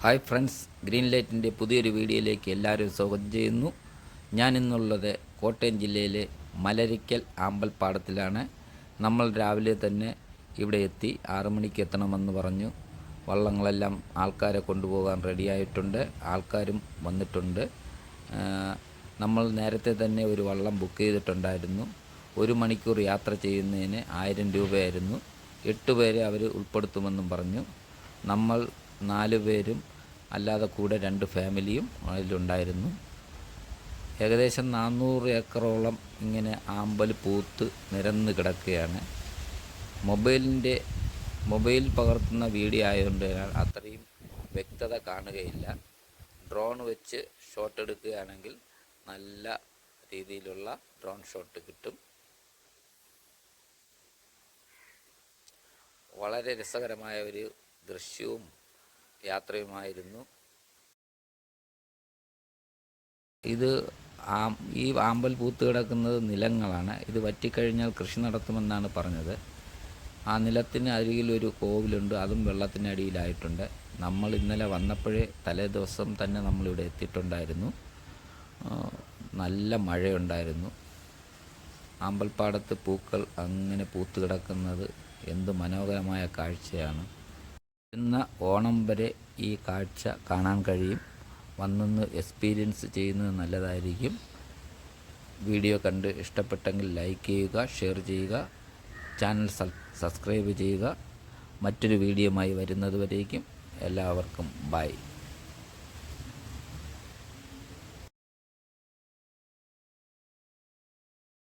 Hi friends, green ലൈറ്റിൻ്റെ പുതിയൊരു വീഡിയോയിലേക്ക് എല്ലാവരും സ്വാഗതം ചെയ്യുന്നു. ഞാനിന്നുള്ളത് കോട്ടയം ജില്ലയിലെ മലരിക്കൽ ആമ്പൽപ്പാടത്തിലാണ്. നമ്മൾ രാവിലെ തന്നെ ഇവിടെ എത്തി. 6 മണിക്ക് എത്തണമെന്ന് പറഞ്ഞു. വള്ളങ്ങളെല്ലാം ആൾക്കാരെ കൊണ്ടുപോകാൻ റെഡിയായിട്ടുണ്ട്. ആൾക്കാരും വന്നിട്ടുണ്ട്. നമ്മൾ നേരത്തെ തന്നെ ഒരു വള്ളം ബുക്ക് ചെയ്തിട്ടുണ്ടായിരുന്നു. 1 മണിക്കൂർ യാത്ര ചെയ്യുന്നതിന് 1000 രൂപയായിരുന്നു. 8 പേരെ അവർ ഉൾപ്പെടുത്തുമെന്നും പറഞ്ഞു. നമ്മൾ 4 പേരും അല്ലാതെ കൂടെ 2 ഫാമിലിയും അതിലുണ്ടായിരുന്നു. ഏകദേശം 400 ഏക്കറോളം ഇങ്ങനെ ആമ്പൽ പൂത്ത് നിരന്ന് കിടക്കുകയാണ്. മൊബൈൽ പകർത്തുന്ന വീഡിയോ ആയതുകൊണ്ട് അത്രയും വ്യക്തത കാണുകയില്ല. ഡ്രോൺ വെച്ച് ഷോട്ട് എടുക്കുകയാണെങ്കിൽ നല്ല രീതിയിലുള്ള ഡ്രോൺ ഷോട്ട് കിട്ടും. വളരെ രസകരമായ ഒരു ദൃശ്യവും യാത്രയുമായിരുന്നു. ഈ ആമ്പൽ പൂത്ത് കിടക്കുന്നത് നിലങ്ങളാണ്. ഇത് വറ്റിക്കഴിഞ്ഞാൽ കൃഷി നടത്തുമെന്നാണ് പറഞ്ഞത്. ആ നിലത്തിന് അരികിൽ ഒരു കോവിലുണ്ട്, അതും വെള്ളത്തിനടിയിലായിട്ടുണ്ട്. നമ്മൾ ഇന്നലെ വന്നപ്പോഴേ തലേ ദിവസം തന്നെ നമ്മളിവിടെ എത്തിയിട്ടുണ്ടായിരുന്നു. നല്ല മഴയുണ്ടായിരുന്നു. ആമ്പൽപ്പാടത്ത് പൂക്കൾ അങ്ങനെ പൂത്ത് കിടക്കുന്നത് എന്ത് മനോഹരമായ കാഴ്ചയാണ്. ഇന്ന് ഓണം വരെ ഈ കാഴ്ച കാണാൻ കഴിയും. വന്നൊന്ന് എക്സ്പീരിയൻസ് ചെയ്യുന്നത് നല്ലതായിരിക്കും. വീഡിയോ കണ്ട് ഇഷ്ടപ്പെട്ടെങ്കിൽ ലൈക്ക് ചെയ്യുക, ഷെയർ ചെയ്യുക, ചാനൽ സബ്സ്ക്രൈബ് ചെയ്യുക. മറ്റൊരു വീഡിയോയുമായി വരുന്നതുവരേക്കും എല്ലാവർക്കും ബൈ.